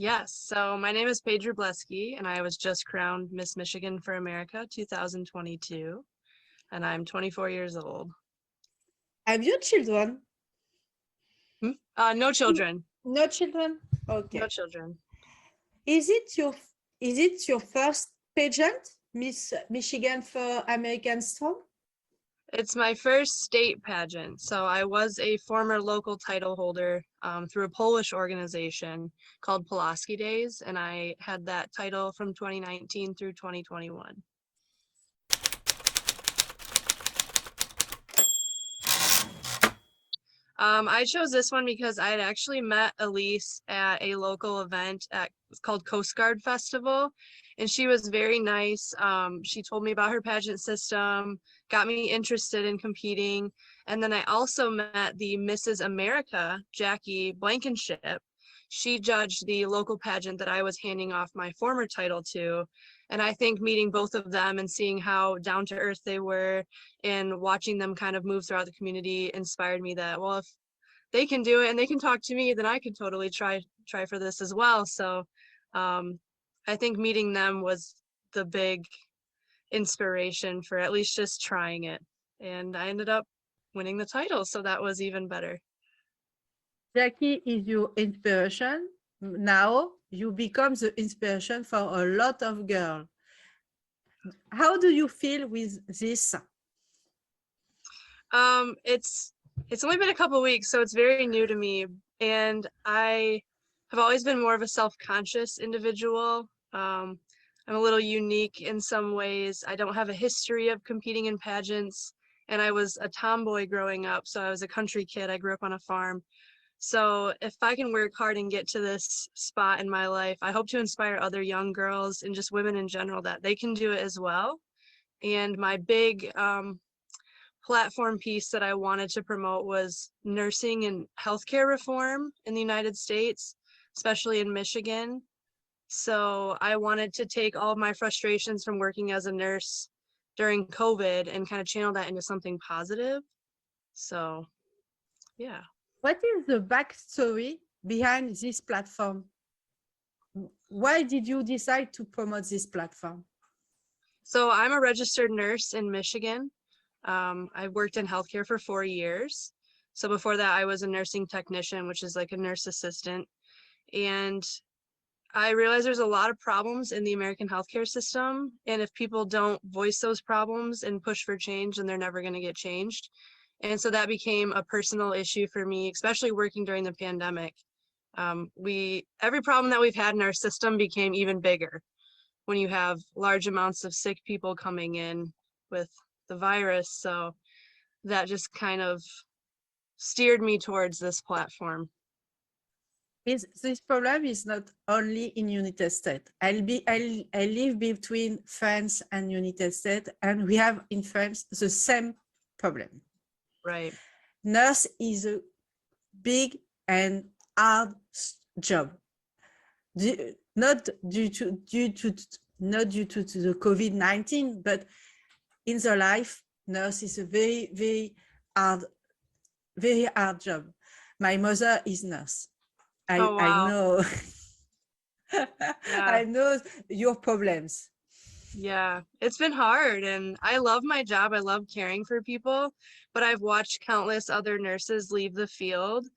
Yes, so my name is Paige RUBLESKI, and I was just crowned Miss Michigan for America 2022, and I'm 24 years old. Have you children? No children. No children? No Okay. children. Is it your first pageant, Miss Michigan for American Strong? It's my first state pageant. So I was a former local title holder through a Polish organization called Pulaski Days, and I had that title from 2019 through 2021. I chose this one because I had actually met Elise at a local event it's called Coast Guard Festival, and she was very nice. She told me about her pageant system, got me interested in competing, and then I also met the Mrs. America, Jackie Blankenship. She judged the local pageant that I was handing off my former title to, and I think meeting both of them and seeing how down to earth they were and watching them kind of move throughout the community inspired me that, well, if they can do it and they can talk to me, then I could totally try for this as well. So I think meeting them was the big inspiration for at least just trying it. And I ended up winning the title, so that was even better. Jackie is your inspiration. Now you become the inspiration for a lot of girls. How do you feel with this? It's only been a couple weeks, so it's very new to me, and I have always been more of a self-conscious individual. I'm a little unique in some ways. I don't have a history of competing in pageants, and I was a tomboy growing up, so I was a country kid. I grew up on a farm. So if I can work hard and get to this spot in my life, I hope to inspire other young girls and just women in general that they can do it as well. And my big platform piece that I wanted to promote was nursing and healthcare reform in the United States, especially in Michigan. So I wanted to take all of my frustrations from working as a nurse during COVID and kind of channel that into something positive. So, yeah. What is the backstory behind this platform? Why did you decide to promote this platform? So I'm a registered nurse in Michigan. I worked in healthcare for 4 years. So before that, I was a nursing technician, which is like a nurse assistant. And I realize there's a lot of problems in the American healthcare system. And if people don't voice those problems and push for change, then they're never going to get changed. And so that became a personal issue for me, especially working during the pandemic. Every problem that we've had in our system became even bigger when you have large amounts of sick people coming in with the virus. So that just kind of steered me towards this platform. This problem is not only in United States. I live between France and United States, and we have in France the same problem. Right. Nurse is a big and hard job. Not due to the COVID-19, but in the life, nurse is a very hard job. My mother is nurse. Oh, wow. I know. Yeah. I know your problems. Yeah, it's been hard, and I love my job. I love caring for people, but I've watched countless other nurses leave the field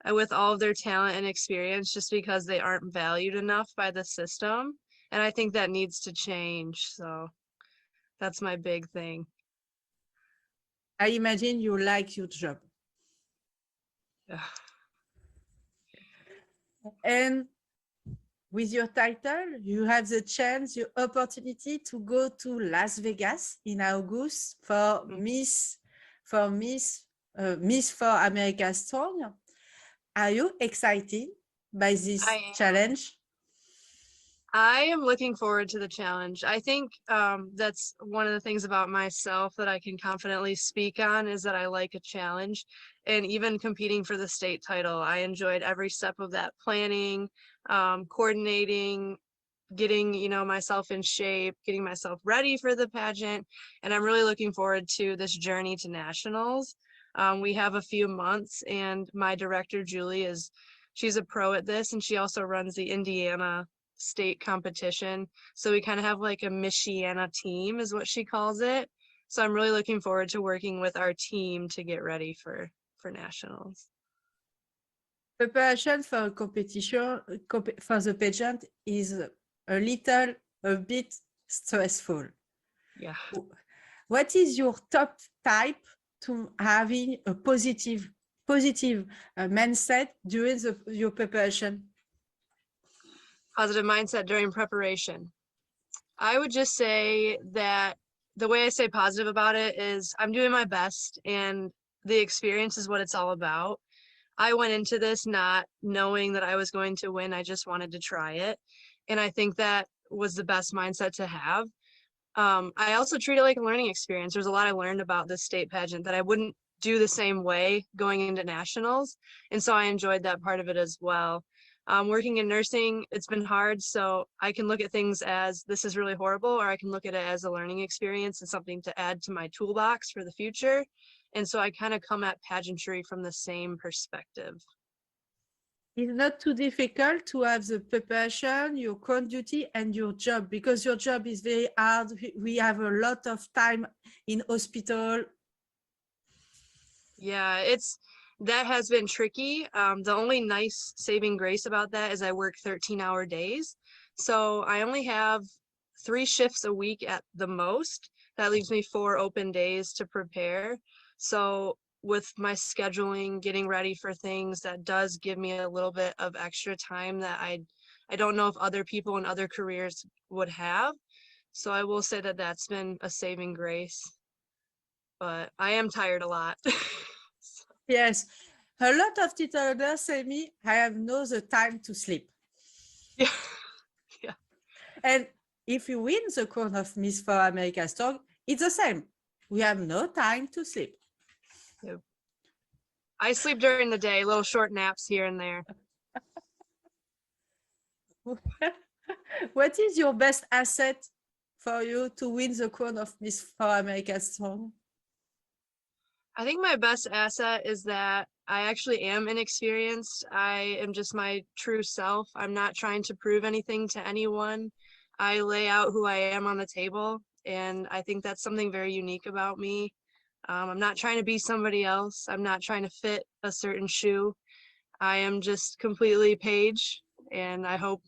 with all of their talent and experience just because they aren't valued enough by the system. And I think that needs to change. So that's my big thing. I imagine you like your job. Yeah. And with your title, you have the chance, your opportunity to go to Las Vegas in August for Miss for America Strong. Are you excited by this challenge? I am looking forward to the challenge. I think that's one of the things about myself that I can confidently speak on is that I like a challenge. And even competing for the state title, I enjoyed every step of that planning, coordinating, getting, myself in shape, getting myself ready for the pageant. And I'm really looking forward to this journey to nationals. We have a few months, and my director, Julie, is she's a pro at this, and she also runs the Indiana state competition. So we kind of have like a Michiana team is what she calls it. So I'm really looking forward to working with our team to get ready for nationals. Preparation for a competition for the pageant is a bit stressful. Yeah. What is your top type to having a positive mindset during your preparation? Positive mindset during preparation. I would just say that the way I say positive about it is I'm doing my best, and the experience is what it's all about. I went into this not knowing that I was going to win. I just wanted to try it. And I think that was the best mindset to have. I also treat it like a learning experience. There's a lot I learned about this state pageant that I wouldn't do the same way going into nationals. And so I enjoyed that part of it as well. Working in nursing, it's been hard. So I can look at things as this is really horrible, or I can look at it as a learning experience and something to add to my toolbox for the future. And so I kind of come at pageantry from the same perspective. It's not too difficult to have the preparation, your current duty, and your job, because your job is very hard. We have a lot of time in hospital. Yeah, that has been tricky. The only nice saving grace about that is I work 13-hour days. So I only have 3 shifts a week at the most. That leaves me 4 open days to prepare. So with my scheduling, getting ready for things, that does give me a little bit of extra time that I don't know if other people in other careers would have. So I will say that that's been a saving grace, but I am tired a lot. Yes, a lot of titles say me, I have no the time to sleep. Yeah. Yeah. And if you win the crown of Miss for America Strong, it's the same. We have no time to sleep. Yep. I sleep during the day, little short naps here and there. What is your best asset for you to win the crown of Miss for America Strong? I think my best asset is that I actually am inexperienced. I am just my true self. I'm not trying to prove anything to anyone. I lay out who I am on the table, and I think that's something very unique about me. I'm not trying to be somebody else. I'm not trying to fit a certain shoe. I am just completely Paige, and I hope,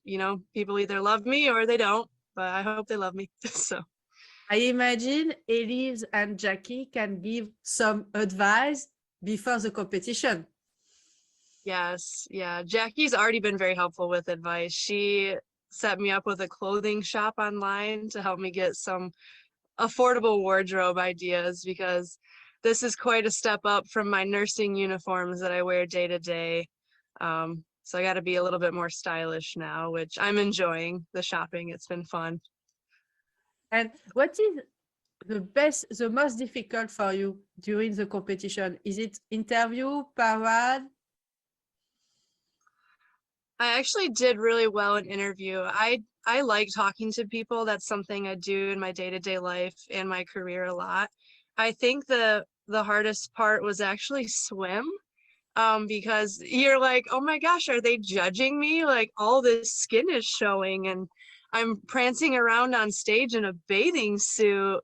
people either love me or they don't, but I hope they love me. So. I imagine Elise and Jackie can give some advice before the competition. Yes, yeah. Jackie's already been very helpful with advice. She set me up with a clothing shop online to help me get some affordable wardrobe ideas, because this is quite a step up from my nursing uniforms that I wear day to day. So I got to be a little bit more stylish now, which I'm enjoying the shopping. It's been fun. And what is the most difficult for you during the competition? Is it interview, parade? I actually did really well in interview. I like talking to people. That's something I do in my day-to-day life and my career a lot. I think the hardest part was actually swim, because you're like, oh my gosh, are they judging me? Like, all this skin is showing and I'm prancing around on stage in a bathing suit.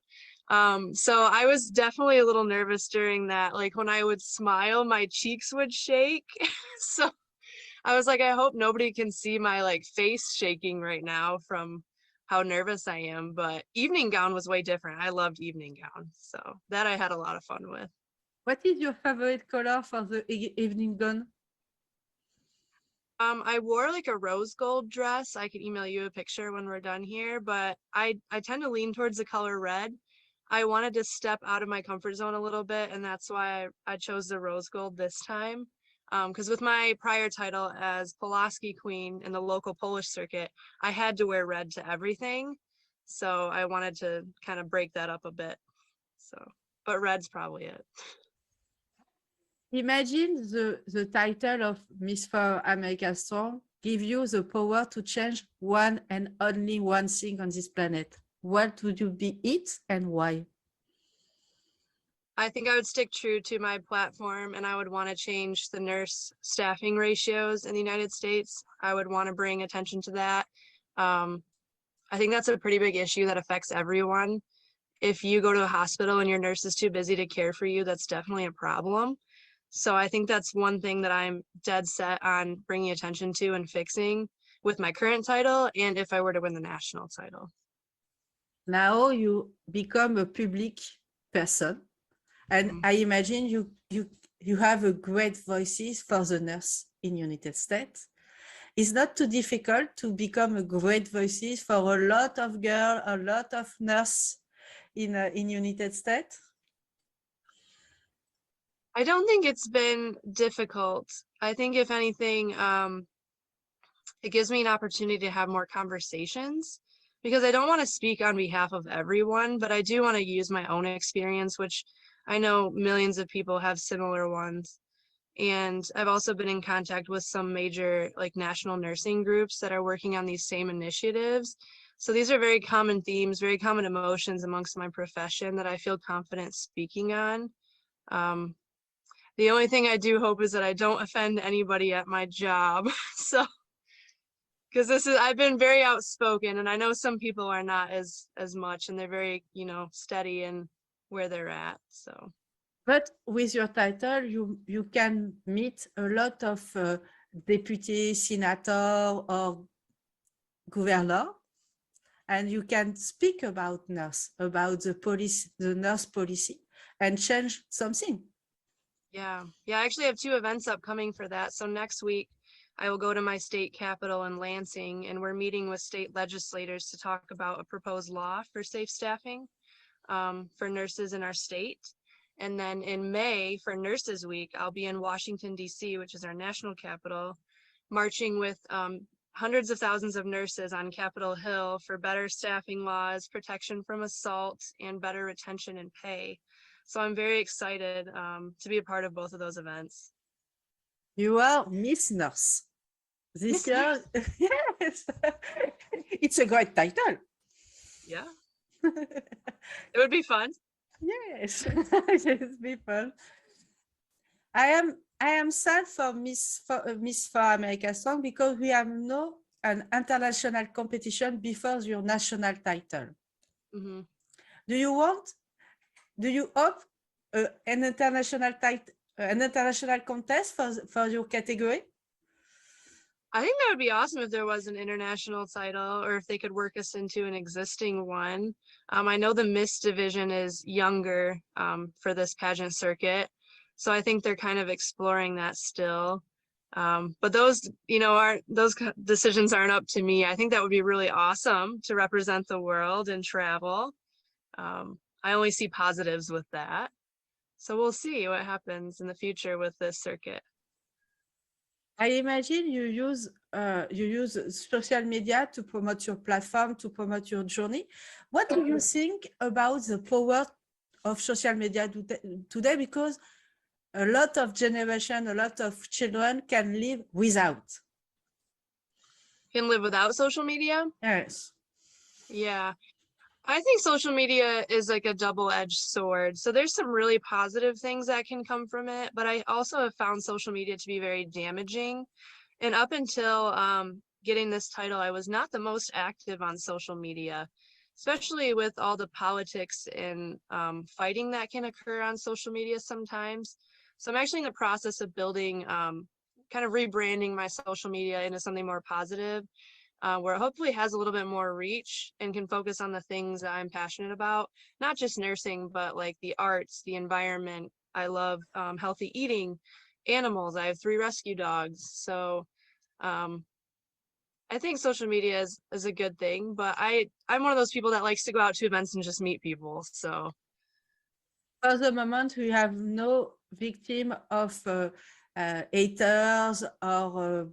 So I was definitely a little nervous during that. Like, when I would smile, my cheeks would shake. So I was like, I hope nobody can see my face shaking right now from how nervous I am. But evening gown was way different. I loved evening gown. So that I had a lot of fun with. What is your favorite color for the evening gown? I wore like a rose gold dress. I can email you a picture when we're done here, but I tend to lean towards the color red. I wanted to step out of my comfort zone a little bit, and that's why I chose the rose gold this time. Because with my prior title as Pulaski Queen in the local Polish circuit, I had to wear red to everything. So I wanted to kind of break that up a bit. So, but red's probably it. Imagine the title of Miss for America Strong give you the power to change one and only one thing on this planet. What would you be it and why? I think I would stick true to my platform, and I would want to change the nurse staffing ratios in the United States. I would want to bring attention to that. I think that's a pretty big issue that affects everyone. If you go to a hospital and your nurse is too busy to care for you, that's definitely a problem. So I think that's one thing that I'm dead set on bringing attention to and fixing with my current title, and if I were to win the national title. Now you become a public person, and Mhm. I imagine you have a great voices for the nurse in United States. It's not too difficult to become a great voices for a lot of girls, a lot of nurse in United States. I don't think it's been difficult. I think if anything, it gives me an opportunity to have more conversations because I don't want to speak on behalf of everyone, but I do want to use my own experience, which I know millions of people have similar ones. And I've also been in contact with some major like national nursing groups that are working on these same initiatives. So these are very common themes, very common emotions amongst my profession that I feel confident speaking on. Um, the only thing I do hope is that I don't offend anybody at my job. So because I've been very outspoken, and I know some people are not as much, and they're very, steady in where they're at. So But with your title, you can meet a lot of deputy, senator, or governor, and you can speak about nurse, about the police, the nurse policy, and change something. yeah, I actually have 2 events upcoming for that. So next week I will go to my state capital in Lansing, and we're meeting with state legislators to talk about a proposed law for safe staffing for nurses in our state. And then in May for Nurses Week, I'll be in Washington, D.C., which is our national capital, marching with hundreds of thousands of nurses on Capitol Hill for better staffing laws, protection from assault, and better retention and pay. So I'm very excited to be a part of both of those events. You are Miss Nurse. This Miss year, yes, it's a great title. Yeah, it would be fun. Yes, yes, people. I am sad for Miss for America song because we have no an international competition before your national title. Hmm. Do you want? Do you hope an international title, an international contest for your category? I think that would be awesome if there was an international title, or if they could work us into an existing one. I know the Miss division is younger for this pageant circuit, so I think they're kind of exploring that still. But those, aren't those decisions aren't up to me. I think that would be really awesome to represent the world and travel. I only see positives with that. So we'll see what happens in the future with this circuit. I imagine you use social media to promote your platform, to promote your journey. What do you think about the power of social media today? Because a lot of generation, a lot of children can live without. Can live without social media? Yes. Yeah. I think social media is like a double-edged sword. So there's some really positive things that can come from it, but I also have found social media to be very damaging. And up until getting this title, I was not the most active on social media, especially with all the politics and fighting that can occur on social media sometimes. So I'm actually in the process of building, kind of rebranding my social media into something more positive, where it hopefully has a little bit more reach and can focus on the things that I'm passionate about, not just nursing, but like the arts, the environment. I love healthy eating, animals. I have 3 rescue dogs. So um, I think social media is a good thing, but I'm one of those people that likes to go out to events and just meet people. So For the moment, we have no victim of haters or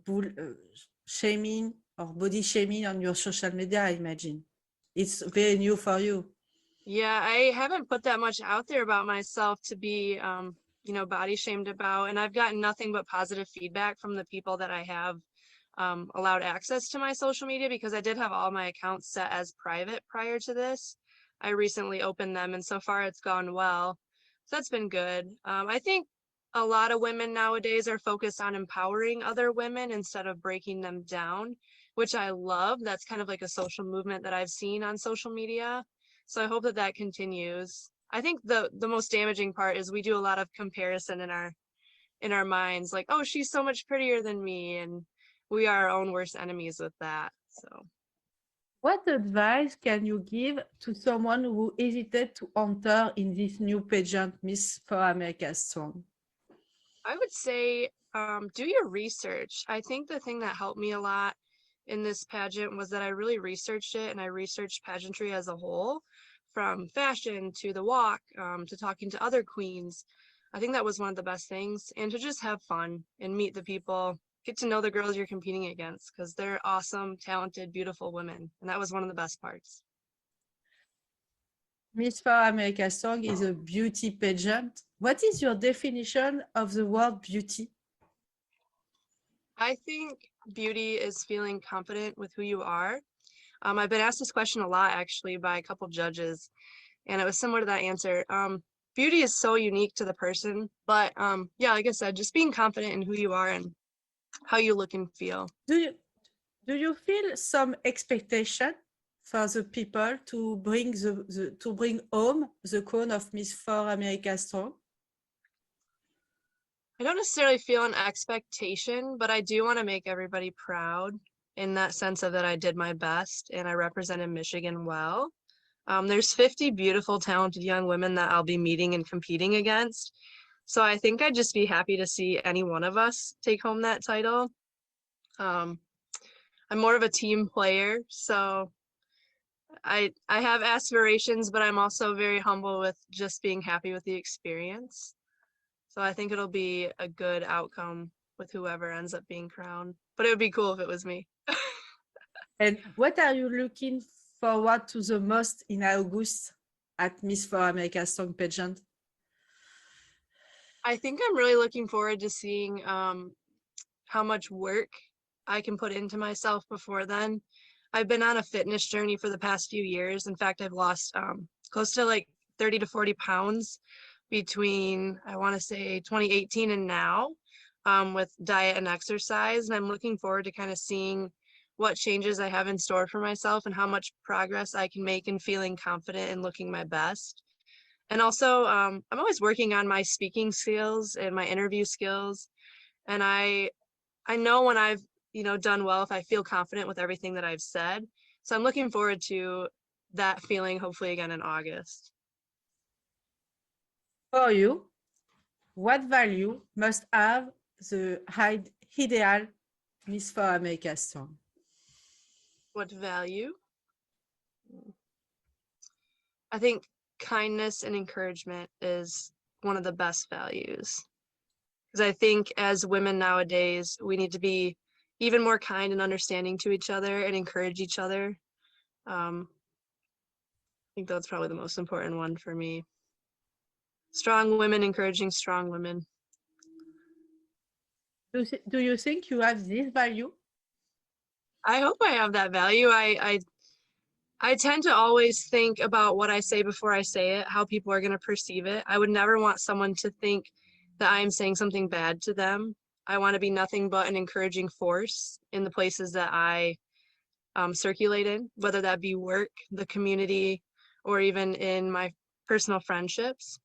shaming or body shaming on your social media, I imagine. It's very new for you. yeah, I haven't put that much out there about myself to be, body shamed about, and I've gotten nothing but positive feedback from the people that I have allowed access to my social media, because I did have all my accounts set as private prior to this. I recently opened them, and so far it's gone well. So that's been good. I think a lot of women nowadays are focused on empowering other women instead of breaking them down, which I love. That's kind of like a social movement that I've seen on social media. So I hope that that continues. I think the most damaging part is we do a lot of comparison in our minds, like, oh, she's so much prettier than me, and we are our own worst enemies with that. So What advice can you give to someone who hesitated to enter in this new pageant Miss for America Strong? I would say do your research. I think the thing that helped me a lot in this pageant was that I really researched it, and I researched pageantry as a whole, from fashion to the walk, to talking to other queens. I think that was one of the best things, and to just have fun and meet the people, get to know the girls you're competing against, because they're awesome, talented, beautiful women. And that was one of the best parts. Miss for America Strong is a beauty pageant. What is your definition of the word beauty? I think beauty is feeling confident with who you are. I've been asked this question a lot actually by a couple judges, and it was similar to that answer. Beauty is so unique to the person, but yeah, like I said, just being confident in who you are and how you look and feel. Do you feel some expectation for the people to bring to bring home the crown of Miss for America Strong? I don't necessarily feel an expectation, but I do want to make everybody proud in that sense of that I did my best and I represented Michigan well. There's 50 beautiful, talented young women that I'll be meeting and competing against. So I think I'd just be happy to see any one of us take home that title. Um, I'm more of a team player, so I have aspirations, but I'm also very humble with just being happy with the experience. So I think it'll be a good outcome with whoever ends up being crowned. But it would be cool if it was me. And what are you looking forward to the most in August at Miss for America Strong pageant? I think I'm really looking forward to seeing how much work I can put into myself before then. I've been on a fitness journey for the past few years. In fact, I've lost close to like 30 to 40 pounds between, I want to say 2018 and now, with diet and exercise. And I'm looking forward to kind of seeing what changes I have in store for myself and how much progress I can make in feeling confident and looking my best. And also, I'm always working on my speaking skills and my interview skills. And I know when I've, done well, if I feel confident with everything that I've said. So I'm looking forward to that feeling hopefully again in August. For you, what value must have the ideal Miss for America Strong? What value? I think kindness and encouragement is one of the best values. Because I think as women nowadays, we need to be even more kind and understanding to each other and encourage each other. I think that's probably the most important one for me. Strong women encouraging strong women. Do you think you have this value? I hope I have that value. I tend to always think about what I say before I say it, how people are going to perceive it. I would never want someone to think that I'm saying something bad to them. I want to be nothing but an encouraging force in the places that I circulate in, whether that be work, the community, or even in my personal friendships.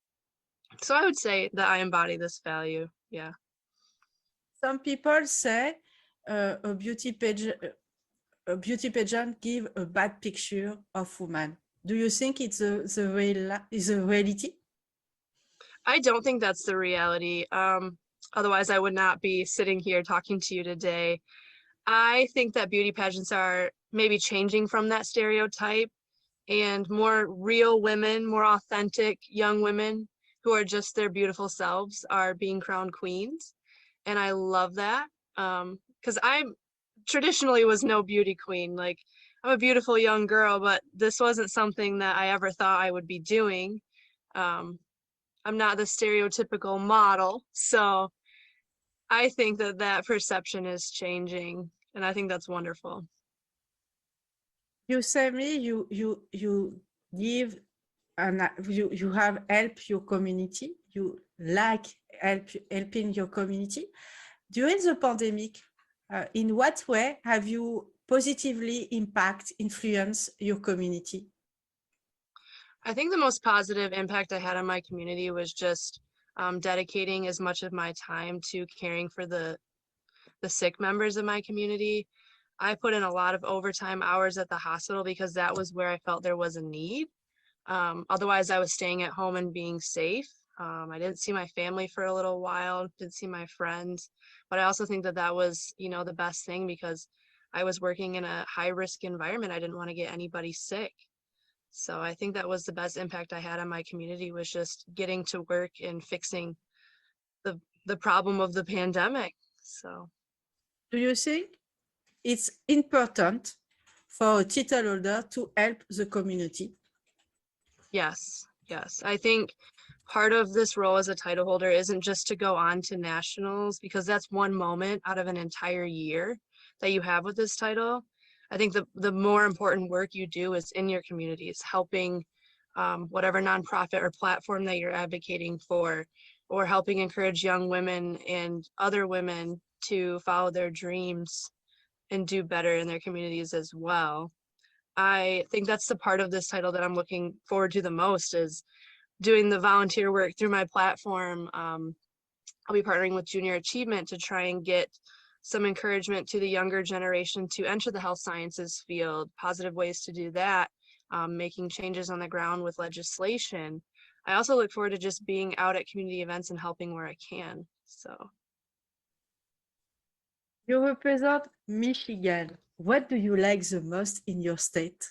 So I would say that I embody this value. Yeah. Some people say a beauty pageant give a bad picture of woman. Do you think it's the reality? I don't think that's the reality. Otherwise, I would not be sitting here talking to you today. I think that beauty pageants are maybe changing from that stereotype, and more real women, more authentic young women who are just their beautiful selves are being crowned queens. And I love that. Because I traditionally was no beauty queen. Like, I'm a beautiful young girl, but this wasn't something that I ever thought I would be doing. Um, I'm not the stereotypical model. So I think that that perception is changing, and I think that's wonderful. You say me you give and you have helped your community, you like helping your community. During the pandemic, in what way have you positively influence your community? I think the most positive impact I had on my community was just dedicating as much of my time to caring for the sick members of my community. I put in a lot of overtime hours at the hospital because that was where I felt there was a need. Otherwise, I was staying at home and being safe. I didn't see my family for a little while, didn't see my friends, but I also think that that was, you know, the best thing because I was working in a high risk environment. I didn't want to get anybody sick. So I think that was the best impact I had on my community was just getting to work and fixing the problem of the pandemic. So Do you think it's important for a title holder to help the community? yes, yes. I think part of this role as a title holder isn't just to go on to nationals because that's one moment out of an entire year that you have with this title. I think the more important work you do is in your communities, helping whatever nonprofit or platform that you're advocating for, or helping encourage young women and other women to follow their dreams and do better in their communities as well. I think that's the part of this title that I'm looking forward to the most is doing the volunteer work through my platform. I'll be partnering with Junior Achievement to try and get some encouragement to the younger generation to enter the health sciences field, positive ways to do that, making changes on the ground with legislation. I also look forward to just being out at community events and helping where I can. So You represent Michigan. What do you like the most in your state?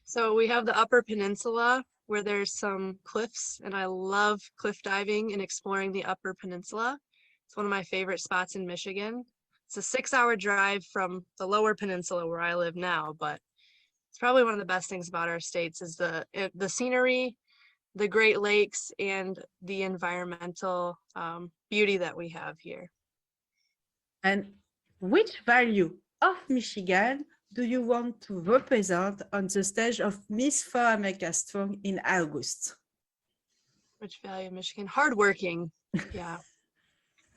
So we have the Upper Peninsula where there's some cliffs, and I love cliff diving and exploring the Upper Peninsula. It's one of my favorite spots in Michigan. It's a 6-hour drive from the Lower Peninsula where I live now, but it's probably one of the best things about our states is the scenery, the Great Lakes, and the environmental beauty that we have here. And which value of Michigan do you want to represent on the stage of Miss for America Strong in August? Which value of Michigan? Hardworking. Yeah.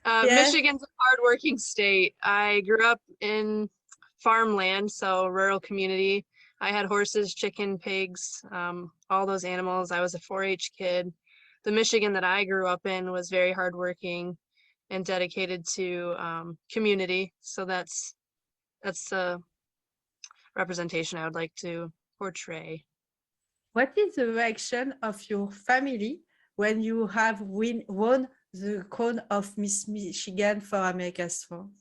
Yeah. Michigan's a hardworking state. I grew up in farmland, so rural community. I had horses, chicken, pigs, all those animals. I was a 4-H kid. The Michigan that I grew up in was very hardworking and dedicated to community. So that's a representation I would like to portray. What is the reaction of your family when you have won the crown of Miss Michigan for America Strong?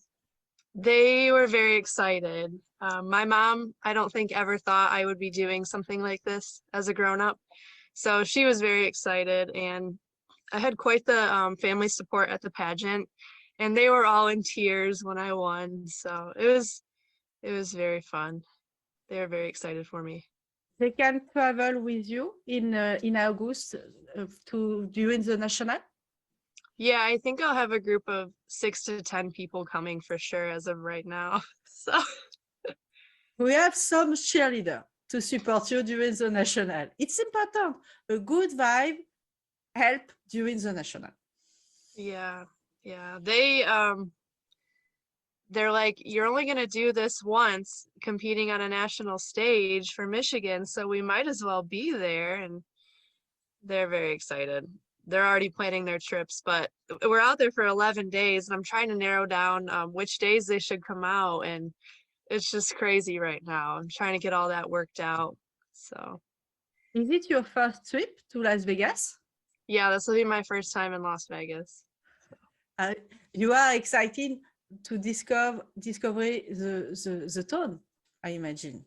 They were very excited. My mom, I don't think ever thought I would be doing something like this as a grown-up. So she was very excited, and I had quite the family support at the pageant, and they were all in tears when I won. So it was very fun. They were very excited for me. They can travel with you in August to during the national? Yeah, I think I'll have a group of 6 to 10 people coming for sure as of right now. So We have some cheerleader to support you during the national. It's important. A good vibe help during the national. yeah, they're like, you're only going to do this once competing on a national stage for Michigan, so we might as well be there. And they're very excited. They're already planning their trips, but we're out there for 11 days and I'm trying to narrow down which days they should come out. And it's just crazy right now. I'm trying to get all that worked out. So Is it your first trip to Las Vegas? yeah, this will be my first time in Las Vegas. You are excited to discover the town, I imagine.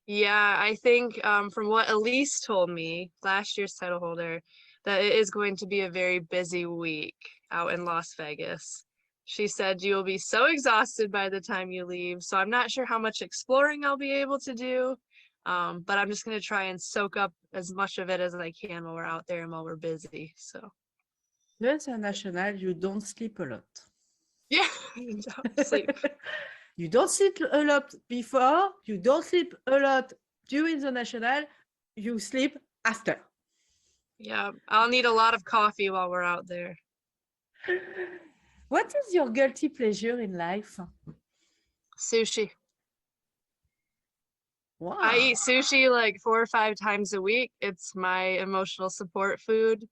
Yeah, I think from what Elise told me, last year's title holder, that it is going to be a very busy week out in Las Vegas. She said you will be so exhausted by the time you leave. So I'm not sure how much exploring I'll be able to do, but I'm just going to try and soak up as much of it as I can while we're out there and while we're busy. So During the national, you don't sleep a lot. yeah, don't sleep. You don't sleep a lot before, you don't sleep a lot during the national, you sleep after. Yeah, I'll need a lot of coffee while we're out there. What is your guilty pleasure in life? Sushi. I Wow. eat sushi like 4 or 5 times a week. It's my emotional support food.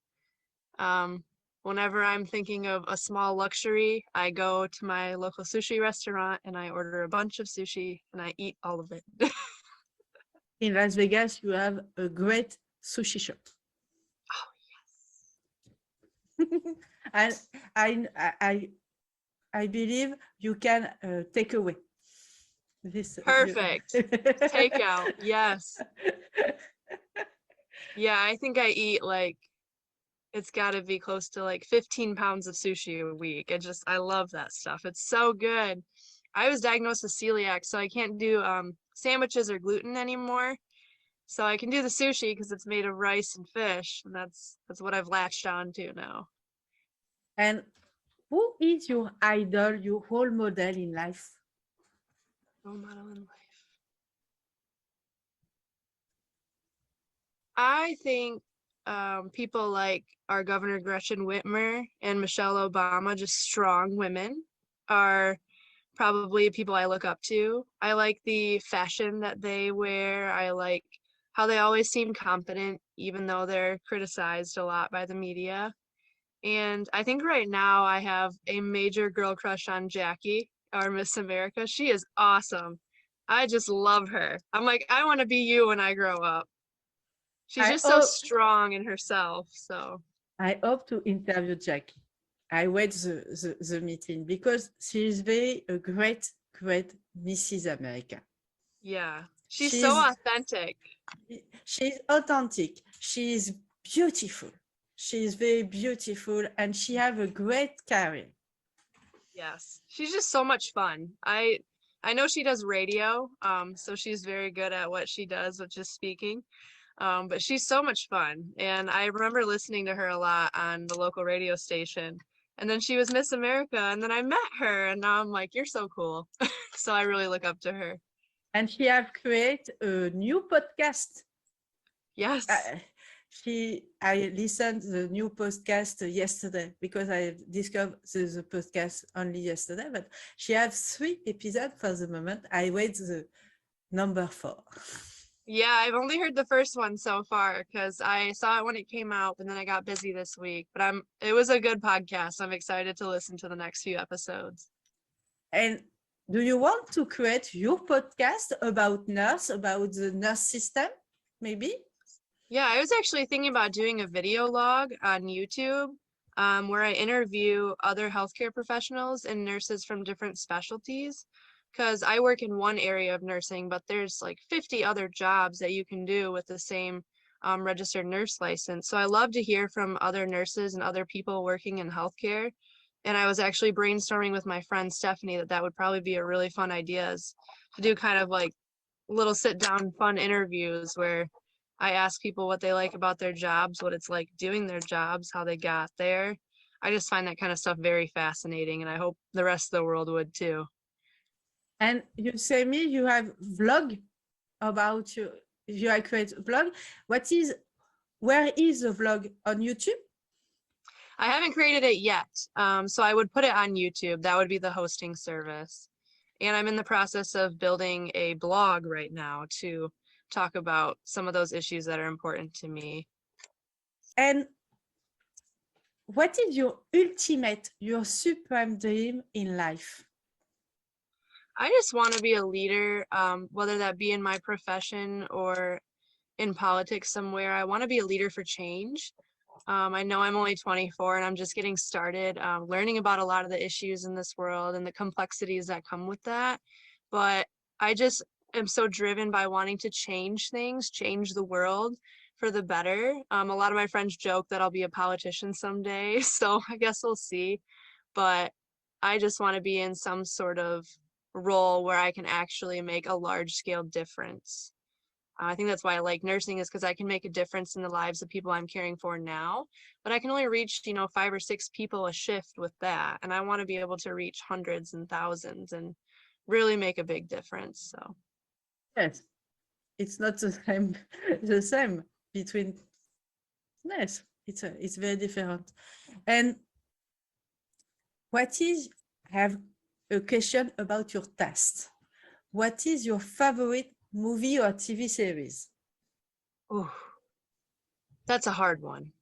Um, Whenever I'm thinking of a small luxury, I go to my local sushi restaurant and I order a bunch of sushi and I eat all of it. In Las Vegas, you have a great sushi shop. And I believe you can take away this. Perfect. Takeout, yes. Yeah, I think I eat like, it's got to be close to like 15 pounds of sushi a week. I love that stuff. It's so good. I was diagnosed with celiac, so I can't do sandwiches or gluten anymore. So I can do the sushi because it's made of rice and fish, and that's what I've latched on to now. And who is your idol, your role model in life? Role model in life. I think people like our Governor Gretchen Whitmer and Michelle Obama, just strong women, are probably people I look up to. I like the fashion that they wear. I like how they always seem confident, even though they're criticized a lot by the media. And I think right now I have a major girl crush on Jackie, our Miss America. She is awesome. I just love her. I'm like, I want to be you when I grow up. She's I just so hope strong in herself. So I hope to interview Jackie. I wait the meeting because she is very a great Mrs. America. yeah, she's so authentic. She's authentic. She is beautiful. She is very beautiful, and she have a great career. Yes, she's just so much fun. I know she does radio, so she's very good at what she does, which is speaking. But she's so much fun, and I remember listening to her a lot on the local radio station. And then she was Miss America, and then I met her, and now I'm like, you're so cool. So I really look up to her. And she have created a new podcast. Yes. I listened the new podcast yesterday because I discovered the podcast only yesterday, but she has 3 episodes for the moment. I wait the number 4. Yeah, I've only heard the first one so far because I saw it when it came out, and then I got busy this week. But it was a good podcast. I'm excited to listen to the next few episodes. And do you want to create your podcast about the nurse system, maybe? Yeah, I was actually thinking about doing a video log on YouTube where I interview other healthcare professionals and nurses from different specialties. Because I work in one area of nursing, but there's like 50 other jobs that you can do with the same registered nurse license. So I love to hear from other nurses and other people working in healthcare. And I was actually brainstorming with my friend Stephanie that would probably be a really fun idea, is to do kind of like little sit down fun interviews where I ask people what they like about their jobs, what it's like doing their jobs, how they got there. I just find that kind of stuff very fascinating, and I hope the rest of the world would too. And you say me you have vlog about you have created a blog. Where is the vlog on YouTube? I haven't created it yet, so I would put it on YouTube. That would be the hosting service. And I'm in the process of building a blog right now to talk about some of those issues that are important to me. And what is your supreme dream in life? I just want to be a leader, whether that be in my profession or in politics somewhere. I want to be a leader for change. I know I'm only 24 and I'm just getting started learning about a lot of the issues in this world and the complexities that come with that. But I just am so driven by wanting to change things, change the world for the better. A lot of my friends joke that I'll be a politician someday, so I guess we'll see. But I just want to be in some sort of role where I can actually make a large scale difference. I think that's why I like nursing, is because I can make a difference in the lives of people I'm caring for now, but I can only reach, 5 or 6 people a shift with that. And I want to be able to reach hundreds and thousands and really make a big difference. So Yes, it's not the same. The same. between. Yes, it's very different. And what is, I have a question about your taste. What is your favorite movie or TV series? Ooh, that's a hard one.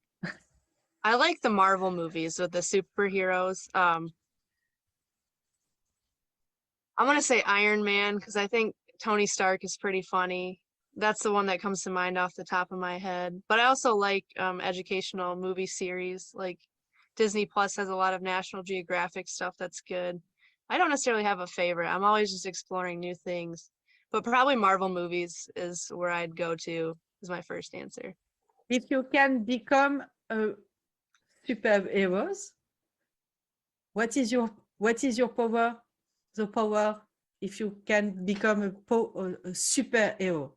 I like the Marvel movies with the superheroes. I'm gonna say Iron Man because I think Tony Stark is pretty funny. That's the one that comes to mind off the top of my head. But I also like educational movie series. Like Disney Plus has a lot of National Geographic stuff that's good. I don't necessarily have a favorite. I'm always just exploring new things. But probably Marvel movies is where I'd go to, is my first answer. If you can become a superhero, what is your power? The power if you can become a superhero.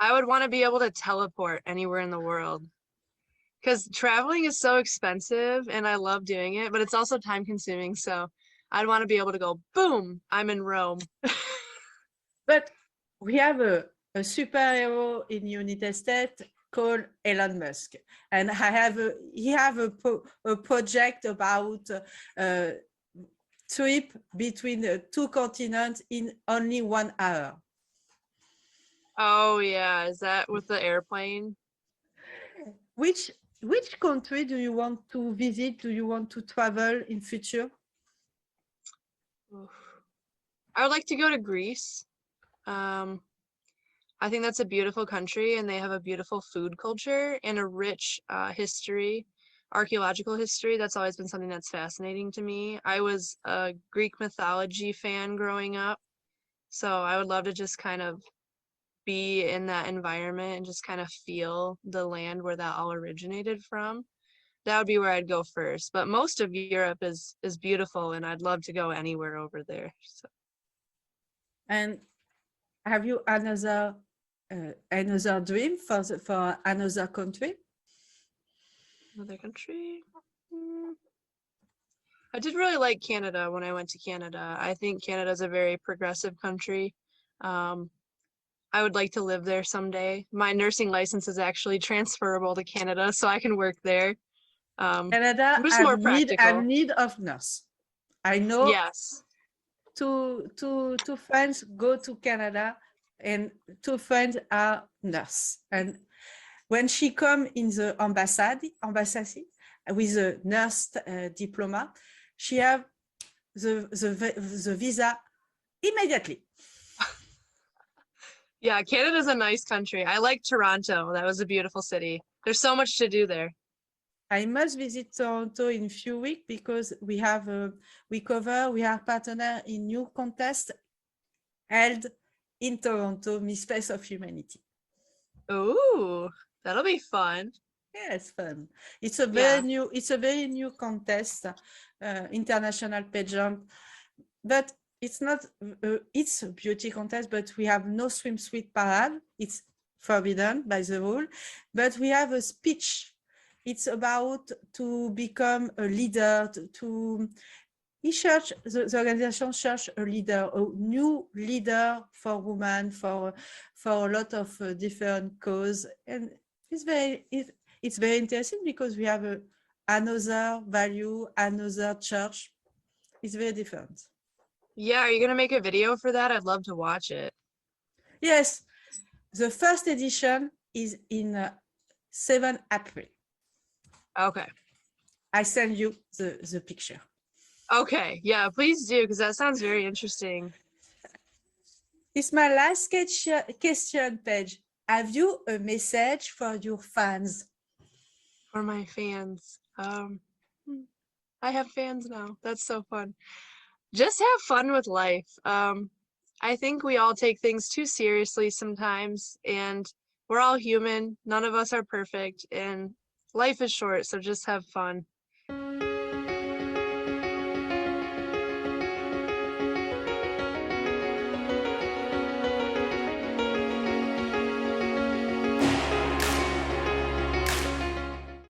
I would want to be able to teleport anywhere in the world because traveling is so expensive and I love doing it, but it's also time consuming. So I'd want to be able to go, boom, I'm in Rome. But we have a superhero in United States called Elon Musk, and he have a project about trip between the two continents in only 1 hour. Oh yeah, is that with the airplane? Which country do you want to visit? Do you want to travel in future? Oof. I would like to go to Greece. I think that's a beautiful country and they have a beautiful food culture and a rich history, archaeological history. That's always been something that's fascinating to me. I was a Greek mythology fan growing up, so I would love to just kind of be in that environment and just kind of feel the land where that all originated from. That would be where I'd go first. But most of Europe is beautiful and I'd love to go anywhere over there. So. And have you another dream for another country? Another country? I did really like Canada when I went to Canada. I think Canada is a very progressive country. I would like to live there someday. My nursing license is actually transferable to Canada, so I can work there. Canada, I'm just more practical. need of nurse. I know. Yes. Two friends go to Canada, and two friends are nurse. And when she come in the embassy with a nurse diploma, she have the visa immediately. Yeah, Canada's a nice country. I like Toronto. That was a beautiful city. There's so much to do there. I must visit Toronto in a few weeks because we are partner in new contest held in Toronto, Miss Face of Humanity. Ooh, that'll be fun. Yeah, it's fun. It's a very new contest, international pageant, but it's not. It's a beauty contest, but we have no swimsuit parade. It's forbidden by the rule, but we have a speech. It's about to become a leader. The organization search a leader, a new leader for women, for a lot of different causes, and it's very interesting because we have another value, another church. It's very different. Yeah, are you gonna make a video for that? I'd love to watch it. Yes, the first edition is in 7 April. Okay. I send you the picture. Okay, yeah, please do, because that sounds very interesting. It's my last question, Paige. Have you a message for your fans? For my fans. I have fans now. That's so fun. Just have fun with life. I think we all take things too seriously sometimes, and we're all human. None of us are perfect, and life is short, so just have fun.